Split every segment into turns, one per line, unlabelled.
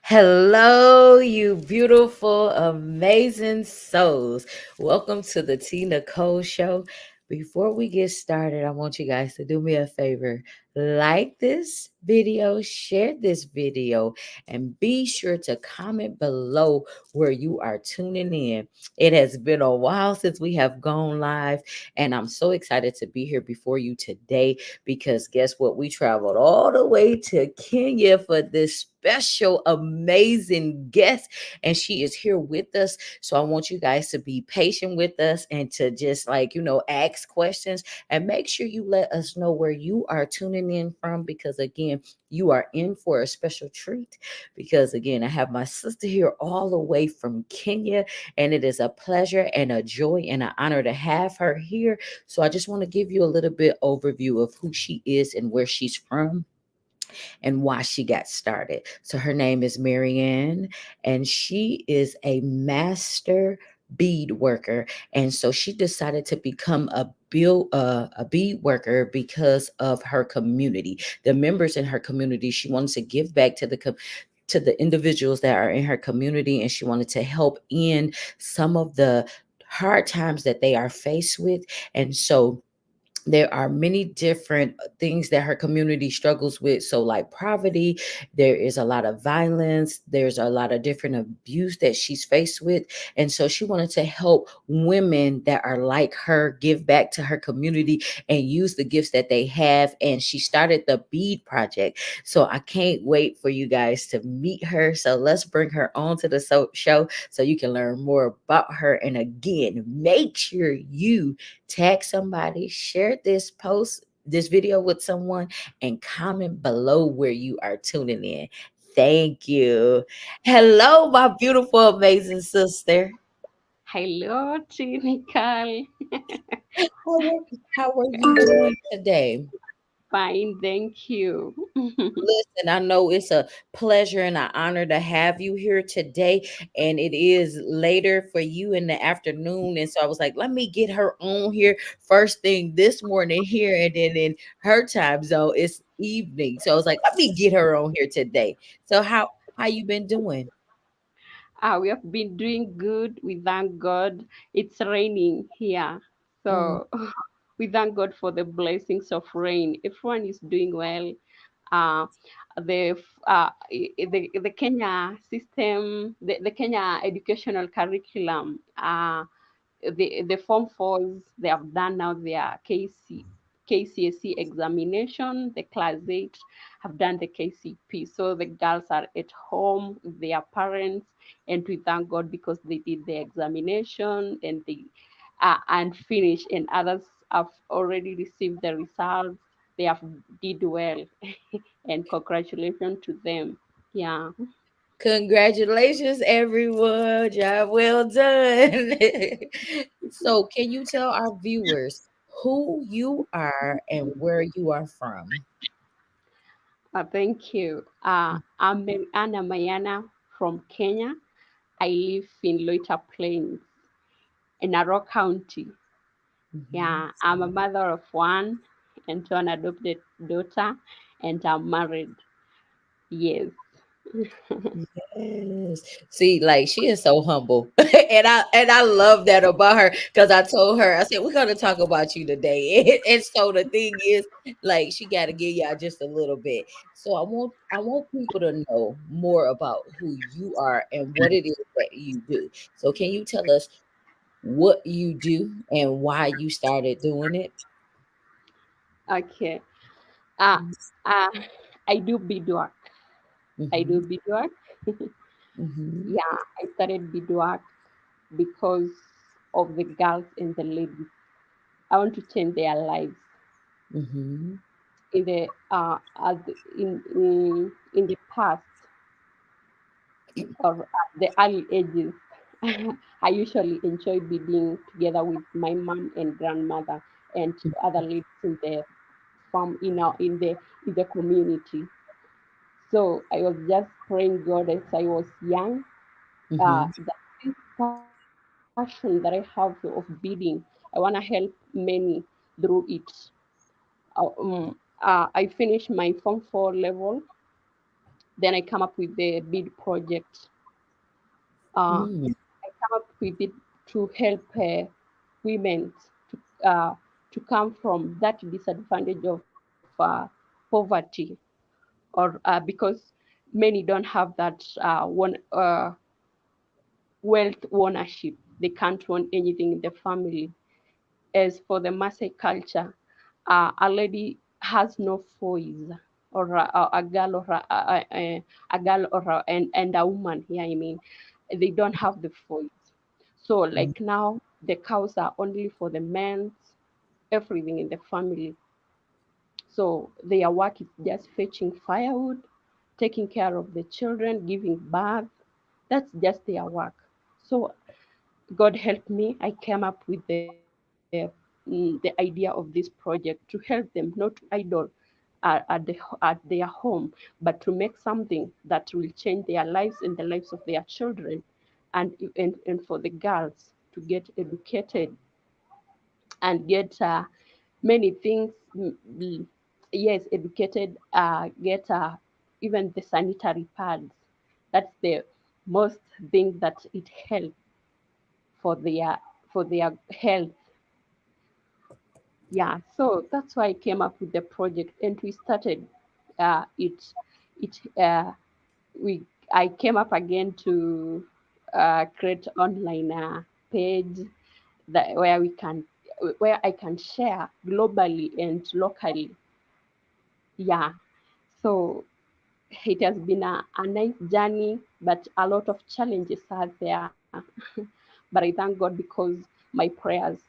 Hello, you beautiful, amazing souls. Welcome to the Tea Nicole Show. Before we get started, I want you guys to do me a favor. Like this video, share this video, and be sure to comment below where you are tuning in. It has been a while since we have gone live, and I'm so excited to be here before you today because guess what? We traveled all the way to Kenya for this special, amazing guest, and she is here with us. So I want you guys to be patient with us and to just ask questions and make sure you let us know where you are tuning in from because again, you are in for a special treat because again, I have my sister here all the way from Kenya, and it is a pleasure and a joy and an honor to have her here. So I just want to give you a little bit overview of who she is and where she's from and why she got started. So her name is Marianne, and she is a master bead worker, and so she decided to become a bead worker because of her community, the members in her community. She wanted to give back to to the individuals that are in her community, and she wanted to help in some of the hard times that they are faced with. And so there are many different things that her community struggles with. So, like poverty, there is a lot of violence, there's a lot of different abuse that she's faced with. And so, she wanted to help women that are like her give back to her community and use the gifts that they have. And she started the Bead Project. So, I can't wait for you guys to meet her. So, let's bring her on to the show so you can learn more about her. And again, make sure you tag somebody, share this video with someone, and comment below where you are tuning in. Thank you. Hello, my beautiful, amazing sister.
Hello, Tea Nicole.
How are you doing today?
Fine, thank you.
Listen, I know it's a pleasure and an honor to have you here today. And it is later for you in the afternoon. And so I was like, let me get her on here first thing this morning here. And then in her time zone, it's evening. So I was like, let me get her on here today. So how you been doing?
We have been doing good. We thank God. It's raining here.
Mm,
So we thank God for the blessings of rain. Everyone is doing well. Uh, the Kenya system, the Kenya educational curriculum. The form fours, they have done now their KCSE examination. The class 8 have done the KCP. So the girls are at home with their parents, and we thank God because they did the examination and they and finished, and others have already received the results. They have did well, and congratulations to them. Yeah.
Congratulations, everyone. Job well done. So, can you tell our viewers who you are and where you are from?
Thank you. I'm Anna Mayana from Kenya. I live in Loita Plains in Narok County.
Mhm.
Yeah, I'm a mother of one and one adopted daughter, and I'm married. Yes.
Yes. See, like she is so humble. And I love that about her because I told her, I said, we're gonna talk about you today. And so the thing is, like, she gotta give y'all just a little bit. So I want people to know more about who you are and what it is that you do. So can you tell us what you do and why you started doing it?
Okay. Uh, uh, I do beadwork. I
Mm-hmm.
do beadwork.
Mm-hmm.
Yeah, I started beadwork because of the girls and the ladies. I want to change their lives.
Mm-hmm.
In the in the past, or the early ages, I usually enjoy being together with my mom and grandmother and other ladies in the farm in the community. So I was just praying God as I was young,
Mm-hmm.
that this passion that I have of bidding, I want to help many through it. I finished my Form 4 level Then I come up with the bid project. Uh,
Mm,
I come up with it to help women to come from that disadvantage of poverty, or because many don't have that wealth ownership. They can't own anything in the family. As for the Maasai culture, a lady has no voice, or a girl, or a girl, or and a woman here. I mean, they don't have the voice. So
mm,
like now, the cows are only for the men, everything in the family. So their work is just fetching firewood, taking care of the children, giving birth. That's just their work. So God helped me. I came up with the idea of this project to help them not to idle at their home, but to make something that will change their lives and the lives of their children, and for the girls to get educated and get many things. Yes, educated, get even the sanitary pads. That's the most thing that it helps for their health. Yeah, so that's why I came up with the project, and we started it. It we I came up again to create online page that where I can share globally and locally. Yeah, so it has been a nice journey, but a lot of challenges are there. But I thank God because my prayers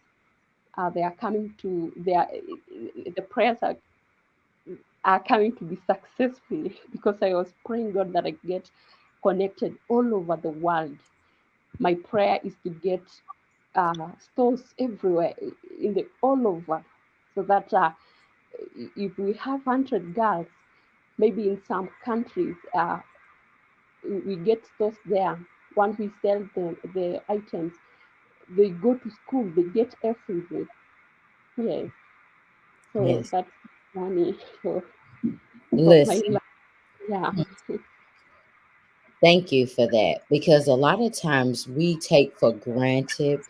they are coming to they are, the prayers are coming to be successful because I was praying God that I get connected all over the world. My prayer is to get stores everywhere in the all over, so that if we have 100 girls, maybe in some countries we get stores there. Once we sell the items, they go to school, they get everything. Yes, so
yes.
that's money for my
Listen.
life. Yeah,
Thank you for that because a lot of times we take for granted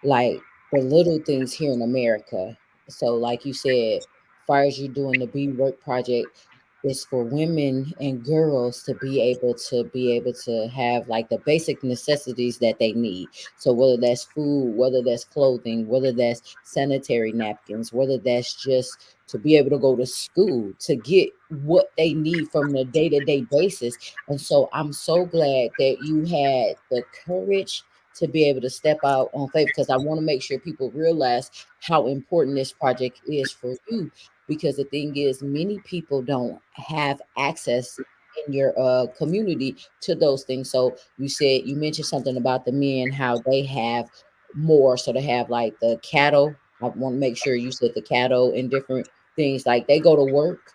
like the little things here in America. So, like you said, far as you doing the Be Work project, it's for women and girls to be able to have like the basic necessities that they need. So whether that's food, whether that's clothing, whether that's sanitary napkins, whether that's just to be able to go to school to get what they need from the day-to-day basis. And so I'm so glad that you had the courage to be able to step out on faith because I want to make sure people realize how important this project is for you. Because the thing is, many people don't have access in your community to those things. So you mentioned something about the men, how they have more. So they have like the cattle. I want to make sure you said the cattle and different things like they go to work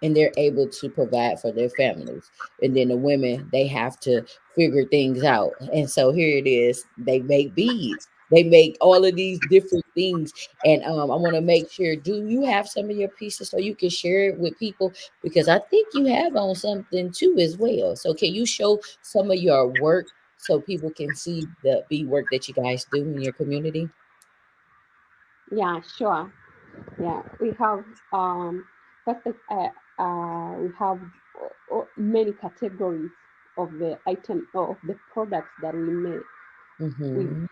and they're able to provide for their families. And then the women, they have to figure things out. And so here it is, they make beads. They make all of these different things. And I want to make sure, do you have some of your pieces so you can share it with people? Because I think you have on something too as well. So can you show some of your work so people can see the bead work that you guys do in your community?
yeah, sure. Yeah, we have first we have many categories of the item of the products that we make. We
Mm-hmm.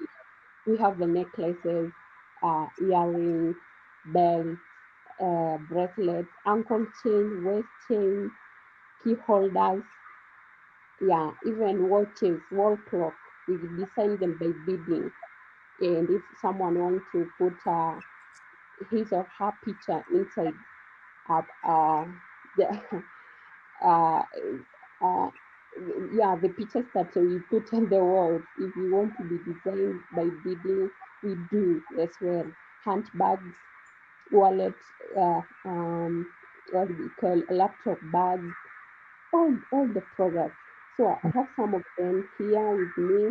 we have the necklaces, earrings, belts, bracelets, ankle chain, waist chain, key holders. Yeah, even watches, wall clock. We design them by bidding. And if someone wants to put his or her picture inside the uh, uh, yeah, the pictures that we put on the walls. If you want to be designed by bidding, we do as well. Handbags, wallets, what do we call laptop bags, all the products. So I have some of them here with me.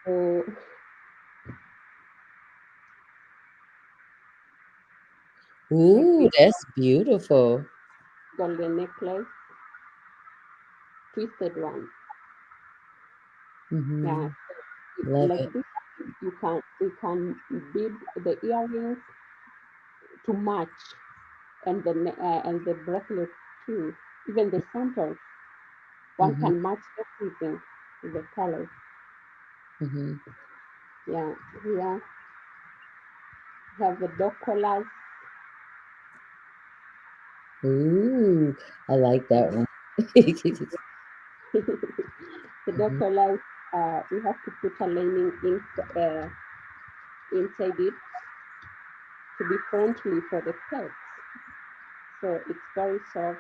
So like
Ooh,
this
that's beautiful.
golden necklace. twisted one. Yeah,
Mm-hmm.
so
Love
like
it.
this, you can bead the earrings to match, and the bracelet too. Even the sandals, one
Mm-hmm.
can match everything with the colors.
Mm-hmm.
Yeah, here we have the dog collars.
Ooh, I like that
Yeah,
one.
the dog
Mhm.
collars. We have to put a lining inside it to be friendly for the pets. So it's very soft,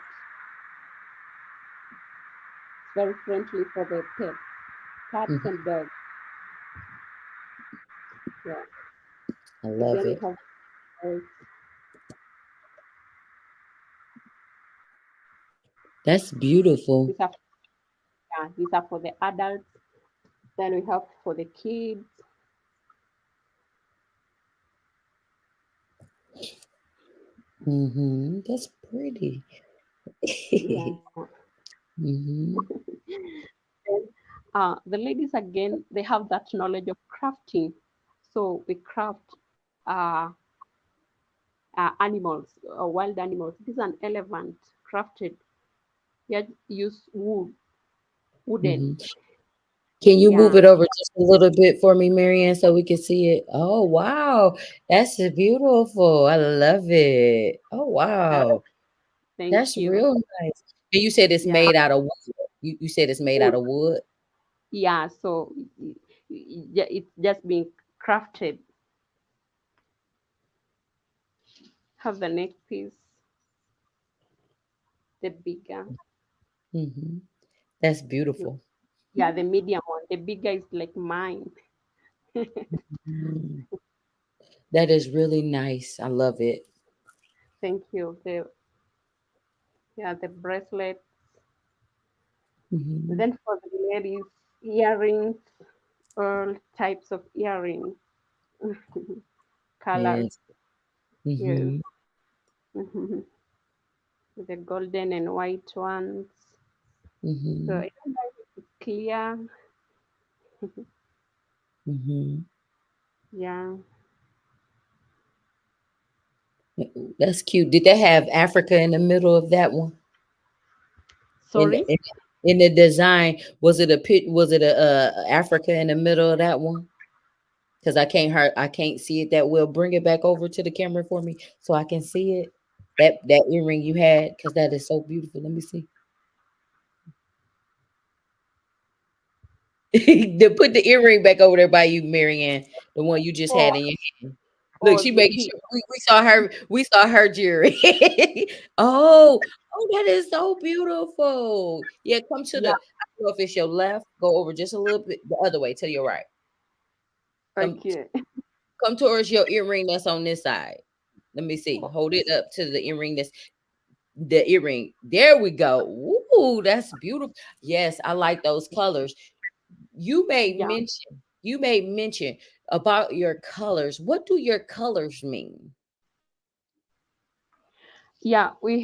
it's very friendly for the pets, cats
Mhm.
and dogs. Yeah.
I
And
love
then we
it.
have uh,
That's
these
beautiful.
are yeah, these are for the adults. Then we have for the kids.
Mm-hmm. That's pretty.
Yeah.
Mm-hmm.
Then the ladies again, they have that knowledge of crafting. So we craft animals, wild animals. This is an elephant crafted. Yeah, use wooden.
Mm-hmm. Can you move
Yeah,
it over just a little bit for me, Marianne, so we can see it? Oh, wow. That's beautiful. I love it. Oh,
uh,
wow.
thank
That's
you.
real nice. And you said it's
Yeah,
made out of wood. You said it's made out
wood.
of wood?
Yeah, so it's just being crafted. Have the neck piece, the bigger.
Mm-hmm. That's beautiful.
Yeah, the medium one. The bigger is like mine.
Mm. That is really nice. I love it.
Thank you. The bracelet. And
Mm-hmm.
then for the ladies, earrings, all types of earrings, colors.
Yes.
Yes.
Mm-hmm.
The golden and white ones. So
Mm-hmm.
I don't know if it's clear.
Mm-hmm.
Yeah.
That's cute. Did they have Africa in the middle of that one? In the
Sorry.
in the design, was it a pit? Was it a Africa in the middle of that one? Because I can't see it that well. Bring it back over to the camera for me so I can see it. That earring you had, because that is so beautiful. Let me see. Put the earring back over there by you, Marianne. The one you just
Oh,
had in your hand. Look,
oh,
she
the
making sure we saw her. We saw her jewelry. Oh, oh, that is so beautiful. Yeah, come to the.
yeah.
I don't know if it's your left. Go over just a little bit the other way to your right. Come,
Okay.
come towards your earring that's on this side. Let me see.
Oh,
Hold it up to the earring that's the earring. There we go. Ooh, that's beautiful. Yes, I like those colors.
yeah.
You made mention about your colors. What do your colors mean?
Yeah, we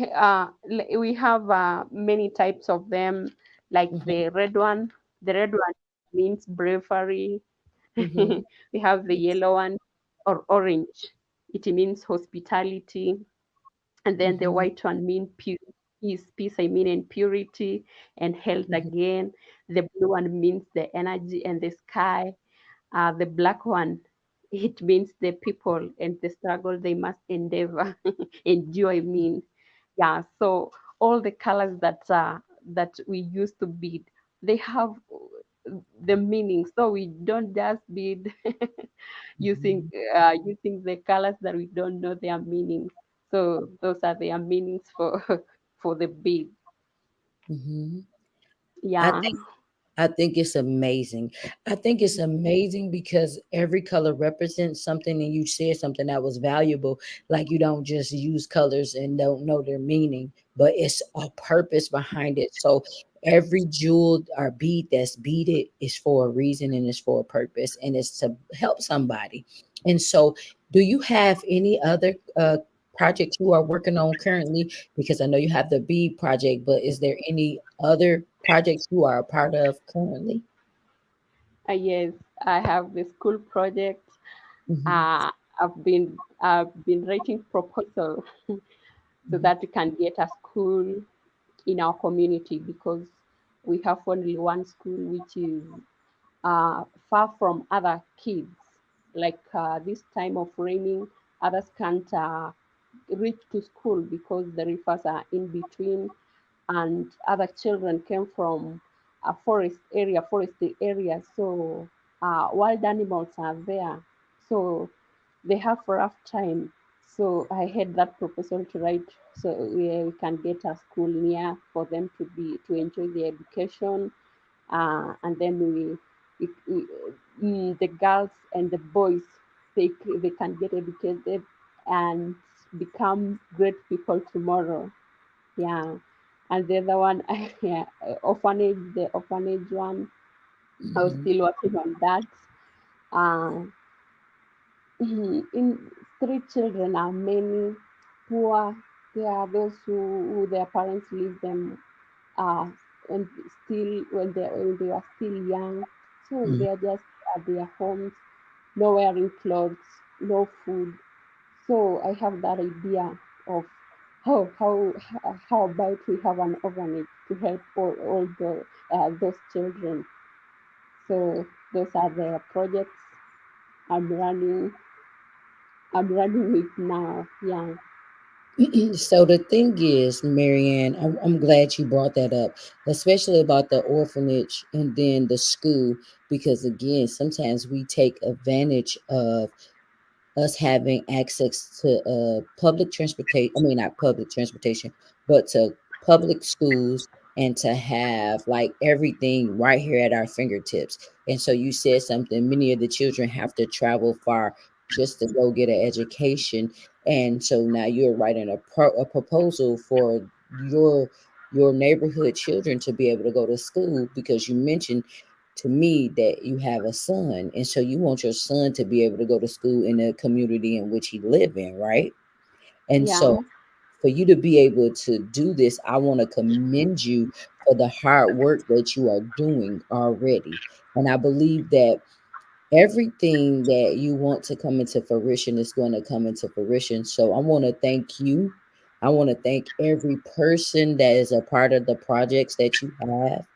have many types of them, like
Mhm,
the red one. The red one means bravery.
mhm,
We have the yellow one or orange. It means hospitality. And then the
mhm,
white one means peace, I mean, and purity and health
mhm,
again. The blue one means the energy and the sky. The black one, it means the people and the struggle they must endeavor, endure, I mean. Yeah, so all the colors that we used to bead, they have the meaning. So we don't just bead using
mhm,
using the colors that we don't know their meanings. So those are their meanings for for the bead.
mhm. I
Yeah.
think I think it's amazing. I think it's amazing because every color represents something, and you said something that was valuable. Like you don't just use colors and don't know their meaning, but it's a purpose behind it. So every jewel or bead that's beaded is for a reason and it's for a purpose, and it's to help somebody. And so, do you have any other projects you are working on currently? Because I know you have the bead project, but is there any other projects you are a part of currently?
Yes, I have the school project.
Hmm.
Uh, I've been writing proposal so that we can get a school in our community, because we have only one school which is far from other kids. Like this time of raining, others can't reach to school because the rivers are in between, and other children came from a forested area. So wild animals are there. So they have a rough time. So I had that proposal to write, so we can get a school near for them to enjoy their education, and then the girls and the boys, they can get educated and become great people tomorrow. Yeah. And the other one, yeah, the orphanage one, I was
Hmm.
still working on that. Uh, in street children are many poor. There are those who their parents leave them uh, and still when they are still young. So they are just at their homes, no wearing clothes, no food. So I have that idea of how about we have an orphanage to help all those children. So those are the projects I'm running I'm running with now. Yeah.
So the thing is, Marianne, I'm glad you brought that up, especially about the orphanage and then the school, because again, sometimes we take advantage of us having access to public transportation. I mean, not public transportation, but to public schools, and to have like everything right here at our fingertips. And so you said something, many of the children have to travel far just to go get an education. And so now you're writing a proposal for your your neighborhood children to be able to go to school, because you mentioned to me that you have a son, and so you want your son to be able to go to school in the community in which he live in, right? And
Yeah.
so for you to be able to do this, I want to commend you for the hard work that you are doing already. And I believe that everything that you want to come into fruition is going to come into fruition. So I want to thank you. I want to thank every person that is a part of the projects that you have,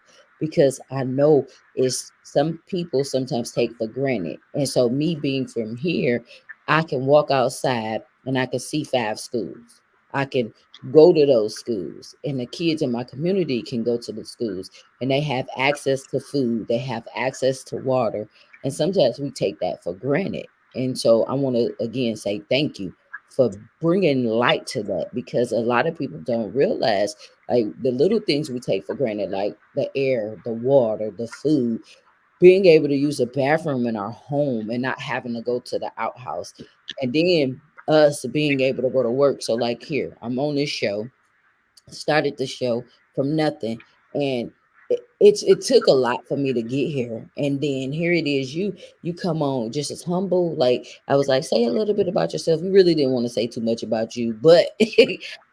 because I know it's some people sometimes take for granted. And so me being from here, I can walk outside and I can see 5 schools. I can go to those schools, and the kids in my community can go to the schools, and they have access to food, they have access to water, and sometimes we take that for granted. And so I want to again say thank you for bringing light to that, because a lot of people don't realize like the little things we take for granted, like the air, the water, the food, being able to use a bathroom in our home and not having to go to the outhouse. And then us being able to go to work. So, like, here, I'm on this show, started the show from nothing, and it took a lot for me to get here, and then here it is, you come on just as humble. Like, I was like, say a little bit about yourself. You really didn't want to say too much about you, but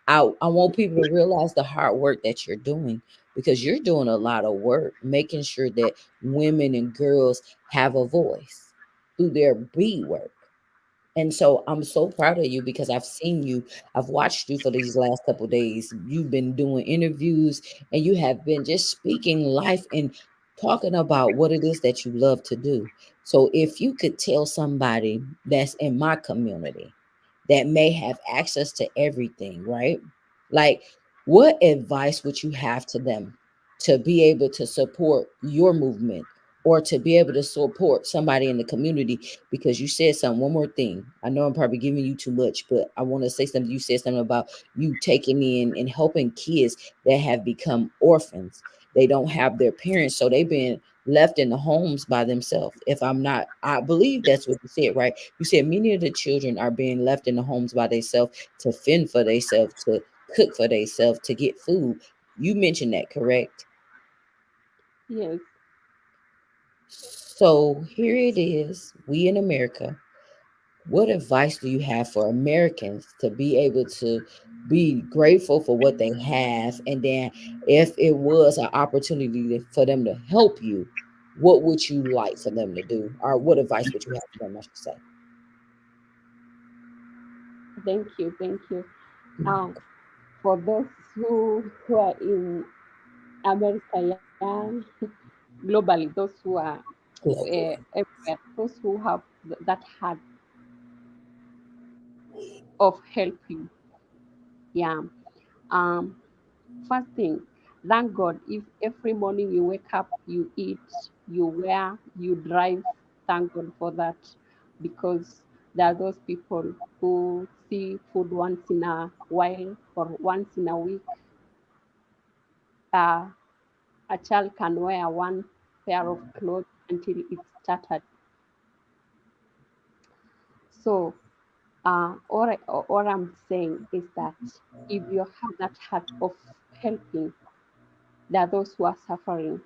I want people to realize the hard work that you're doing, because you're doing a lot of work making sure that women and girls have a voice through their bead work. And so I'm so proud of you, because I've seen you, I've watched you for these last couple days. You've been doing interviews, and you have been just speaking life and talking about what it is that you love to do. So if you could tell somebody that's in my community that may have access to everything, right? Like, what advice would you have to them to be able to support your movement, or to be able to support somebody in the community? Because you said something, one more thing. I know I'm probably giving you too much, but I want to say something. You said something about you taking in and helping kids that have become orphans. They don't have their parents, so they've been left in the homes by themselves. If I'm not, I believe that's what you said, right? You said many of the children are being left in the homes by themselves, to fend for themselves, to cook for themselves, to get food. You mentioned that, correct?
Yes.
So here it is, we in America. What advice do you have for Americans to be able to be grateful for what they have, and then if it was an opportunity for them to help you, what would you like for them to do, or what advice would you have for them, I should say?
Thank you. Um, for those who are in America, yeah, globally, those who are everywhere, those who have that heart of helping, yeah. Um, First thing, thank God if every morning you wake up, you eat, you wear, you drive, thank God for that. Because there are those people who see food once in a while or once in a week. Uh, a child can wear one pair of clothes until it's tattered. So, all I'm saying is that if you have that heart of helping, there are those who are suffering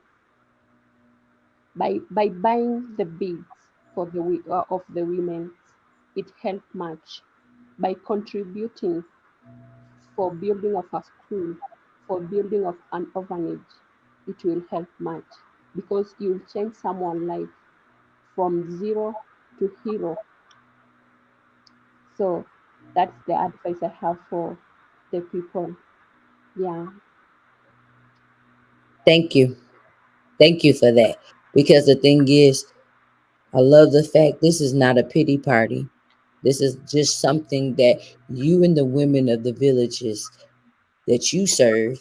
by buying the beads for of the women. It helped much. By contributing for building of a school, for building of an orphanage, it will help much, because you'll change someone's life from zero to hero. So that's the advice I have for the people. Yeah.
Thank you. Thank you for that. Because the thing is, I love the fact this is not a pity party. This is just something that you and the women of the villages that you serve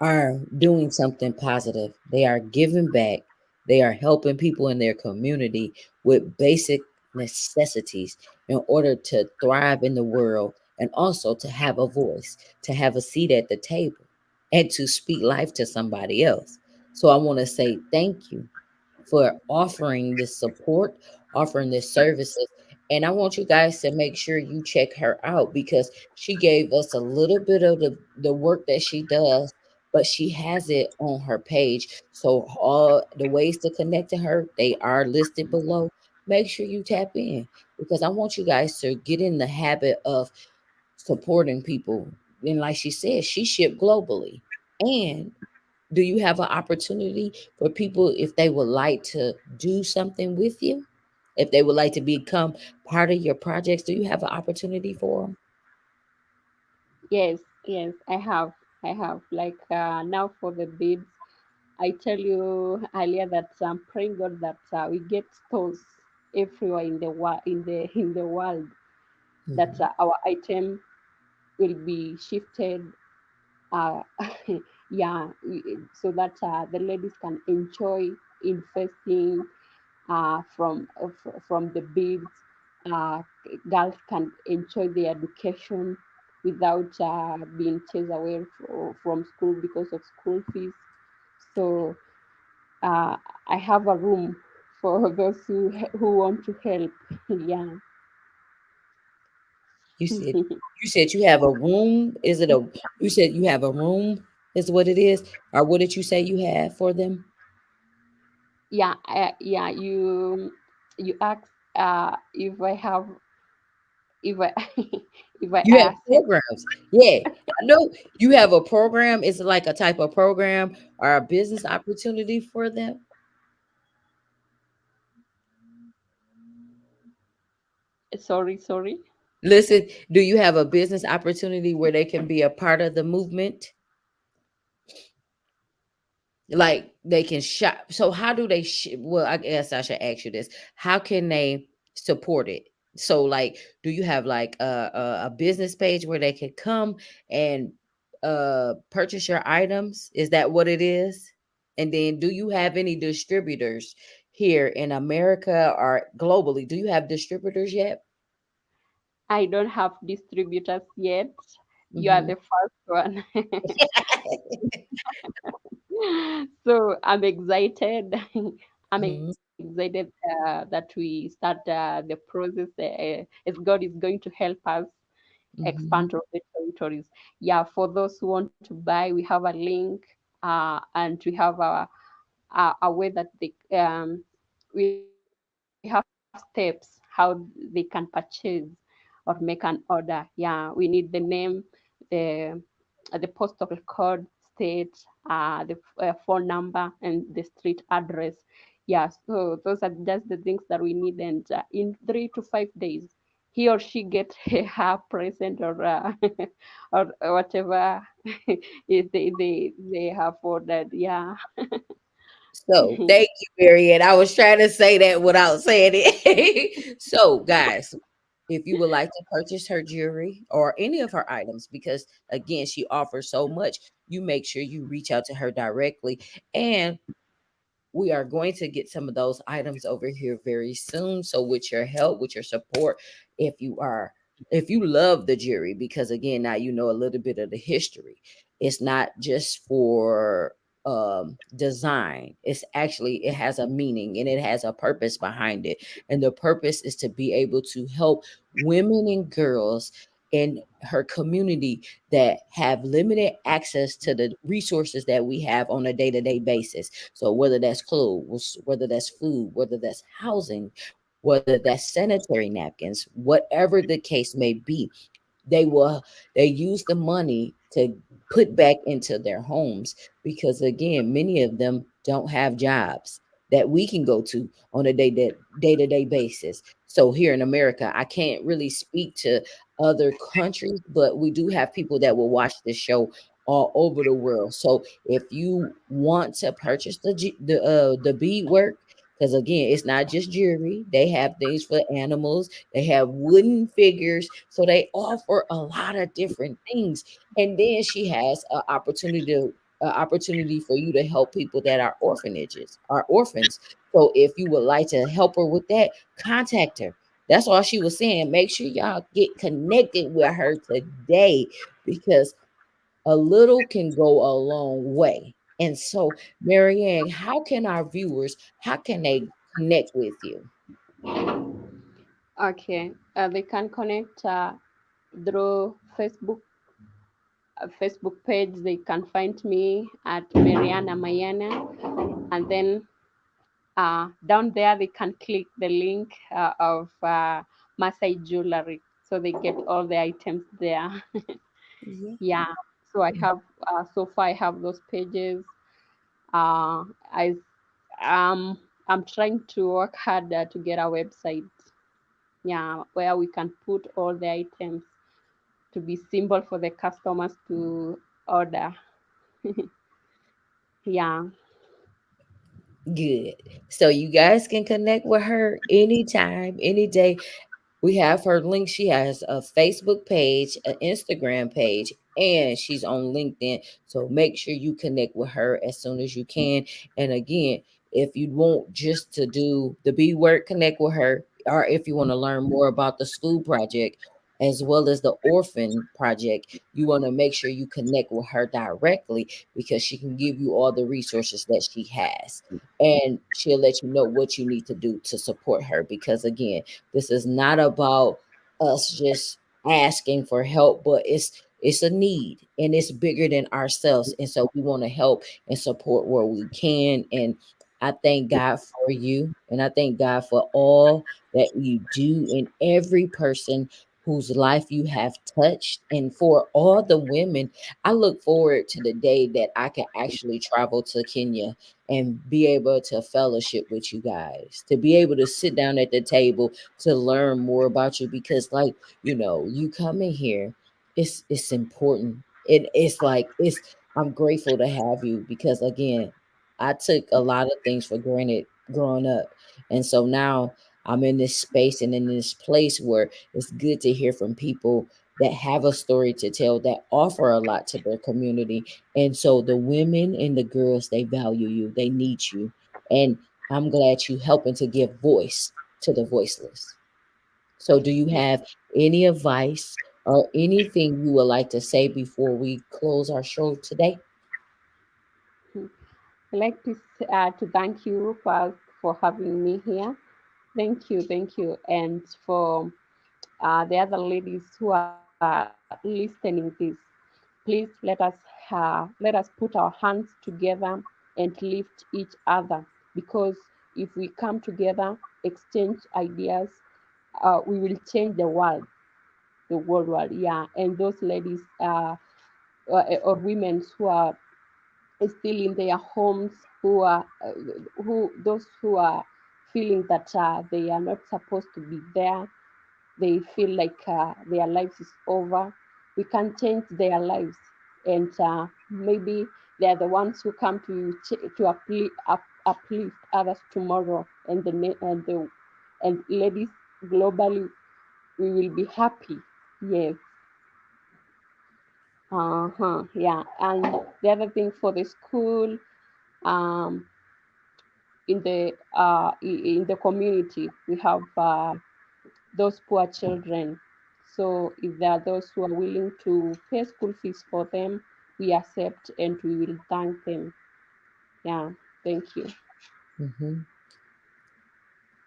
are doing something positive. They are giving back. They are helping people in their community with basic necessities in order to thrive in the world, and also to have a voice, to have a seat at the table, and to speak life to somebody else. So I want to say thank you for offering this support, offering this services. And I want you guys to make sure you check her out, because she gave us a little bit of the work that she does, but she has it on her page. So all the ways to connect to her, they are listed below. Make sure you tap in, because I want you guys to get in the habit of supporting people. And like she said, she shipped globally. And do you have an opportunity for people, if they would like to do something with you, if they would like to become part of your projects, do you have an opportunity for them?
Yes, yes, I have. I have. Like now for the beads, I tell you earlier that I'm praying God that we get stores everywhere in the in the world, that
Mhm.
our item will be shifted. Uh, yeah, so that the ladies can enjoy investing from the beads. Uh, Girls can enjoy their education without being chased away from school because of school fees. So uh, I have a room for those who want to help. Yeah.
You said you said you have a room. Is it a you said you have a room is what it is? Or what did you say you have for them?
Yeah, yeah. You ask if I have, if I if I
You have
said,
programs. Yeah. I know you have a program. Is it like a type of program or a business opportunity for them?
sorry.
Listen, do you have a business opportunity where they can be a part of the movement? Like they can shop. So how do they well, I guess I should ask you this. How can they support it? So like, do you have like a business page where they can come and purchase your items? Is that what it is? And then do you have any distributors here in America or globally? Do you have distributors yet?
I don't have distributors yet. You are
Hmm.
the first one. So I'm excited. I'm
Hmm.
excited that we start the process. As God is going to help us expand
Hmm.
on the territories. Yeah, for those who want to buy, we have a link, and we have a way that we have steps how they can purchase or make an order. Yeah, we need the name, the the postal code, state, the phone number, and the street address. Yeah, so those are just the things that we need, and in 3 to 5 days, he or she get her present, or whatever they have ordered. Yeah.
So thank you, Marianne. I was trying to say that without saying it. So, guys, if you would like to purchase her jewelry or any of her items, because again, she offers so much, you make sure you reach out to her directly. And we are going to get some of those items over here very soon. So with your help, with your support, if you are if you love the jury, because again, now you know a little bit of the history. It's not just for design. It's actually, it has a meaning and it has a purpose behind it. And the purpose is to be able to help women and girls in her community that have limited access to the resources that we have on a day-to-day basis. So whether that's clothes, whether that's food, whether that's housing, whether that's sanitary napkins, whatever the case may be, they will they use the money to put back into their homes, because again, many of them don't have jobs that we can go to on a day-to-day basis. So here in America, I can't really speak to other countries, but we do have people that will watch this show all over the world. So if you want to purchase the beadwork, because again, it's not just jewelry, they have things for animals, they have wooden figures, so they offer a lot of different things. And then she has an opportunity for you to help people that are orphans. So if you would like to help her with that, contact her. That's all she was saying. Make sure y'all get connected with her today, because a little can go a long way. And so, Marianne, how can they connect with you?
Okay. They can connect through Facebook page. They can find me at Mariana Mayana, and then down there they can click the link of Masai Jewelry, so they get all the items there.
Yeah.
Yeah. So I have so far I have those pages. I I'm trying to work harder to get a website. Yeah, where we can put all the items to be simple for the customers to order. Yeah.
Good. So you guys can connect with her anytime, any day. We have her link. She has a Facebook page, an Instagram page, and she's on LinkedIn. So make sure you connect with her as soon as you can. And again, if you want just to do the B work, connect with her. Or if you want to learn more about the school project as well as the orphan project, you want to make sure you connect with her directly, because she can give you all the resources that she has. And she'll let you know what you need to do to support her. Because again, this is not about us just asking for help, but it's a need and it's bigger than ourselves. And so we want to help and support where we can. And I thank God for you. And I thank God for all that you do and every person whose life you have touched. And for all the women, I look forward to the day that I can actually travel to Kenya and be able to fellowship with you guys, to be able to sit down at the table to learn more about you. Because like, you coming here, it's important. It's like, I'm grateful to have you, because again, I took a lot of things for granted growing up. And so now I'm in this space and in this place where it's good to hear from people that have a story to tell, that offer a lot to their community. And so the women and the girls, they value you, they need you. And I'm glad you helping to give voice to the voiceless. So do you have any advice or anything you would like to say before we close our show today?
I'd like to thank you for having me here. Thank you, and for the other ladies who are listening this. Please let us put our hands together and lift each other, because if we come together, exchange ideas, we will change the world. the world war. Yeah, and those ladies or women who are still in their homes, who those who are feeling that they are not supposed to be there, they feel like their lives is over. We can change their lives, and maybe they are the ones who come to uplift others tomorrow, and and ladies globally, we will be happy. Yes. Yeah. And the other thing for the school, um, in the community, we have those poor children. So if there are those who are willing to pay school fees for them, we accept and we will thank them. Yeah, thank you.
Hmm.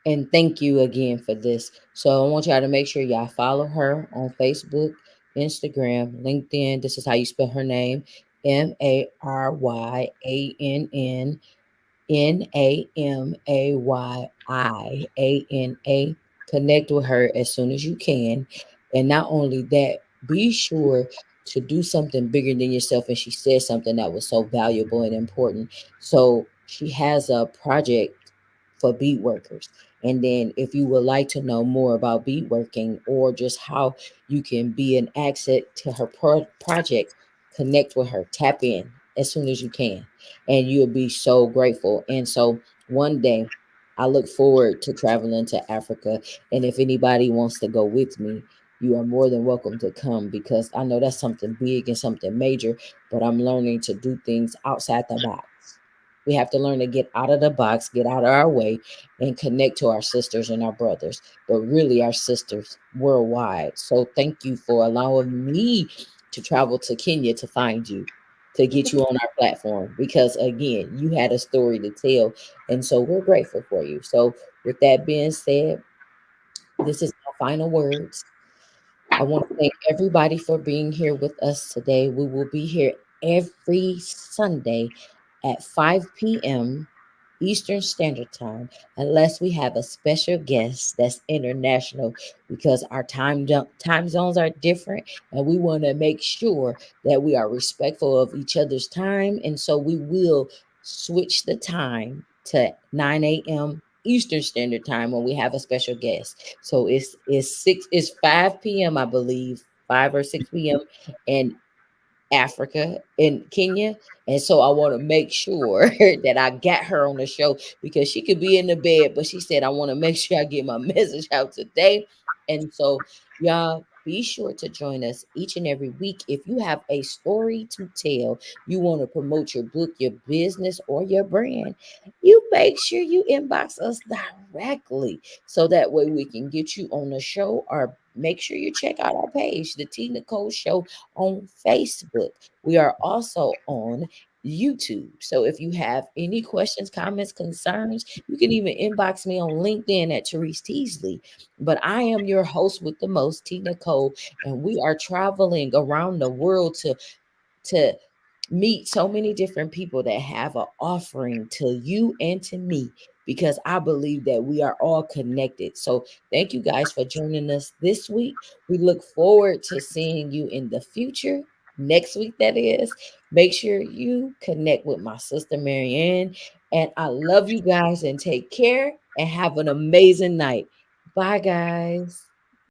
And thank you again for this. So I want y'all to make sure y'all follow her on Facebook, Instagram, LinkedIn. This is how you spell her name: Maryanna. Connect with her as soon as you can. And not only that, be sure to do something bigger than yourself. And she said something that was so valuable and important. So she has a project for beat workers. And then, if you would like to know more about beat working or just how you can be an asset to her project, connect with her, tap in as soon as you can, and you'll be so grateful. And so, one day, I look forward to traveling to Africa. And if anybody wants to go with me, you are more than welcome to come, because I know that's something big and something major, but I'm learning to do things outside the box. We have to learn to get out of the box, get out of our way, and connect to our sisters and our brothers, but really our sisters worldwide. So thank you for allowing me to travel to Kenya to find you, to get you on our platform, because again, you had a story to tell. And so we're grateful for you. So, with that being said, this is my final words. I want to thank everybody for being here with us today. We will be here every Sunday at 5 p.m. Eastern Standard Time, unless we have a special guest that's international, because our time zones are different, and we want to make sure that we are respectful of each other's time. And so we will switch the time to 9 a.m. Eastern Standard Time when we have a special guest. So it's 5 p.m., I believe, 5 or 6 p.m. and Africa in Kenya. And so I want to make sure that I got her on the show, because she could be in the bed, but she said, I want to make sure I get my message out today. And so, y'all, be sure to join us each and every week. If you have a story to tell, you want to promote your book, your business, or your brand, you make sure you inbox us directly, so that way we can get you on the show. Or make sure you check out our page, the Tea Nicole Show, on Facebook. We are also on YouTube. So if you have any questions, comments, concerns, you can even inbox me on LinkedIn at Therese Teasley. But I am your host with the most, Tea Nicole, and we are traveling around the world to meet so many different people that have an offering to you and to me, because I believe that we are all connected. So thank you guys for joining us this week. We look forward to seeing you in the future, next week, that is. Make sure you connect with my sister Marianne. And I love you guys, and take care and have an amazing night. Bye, guys.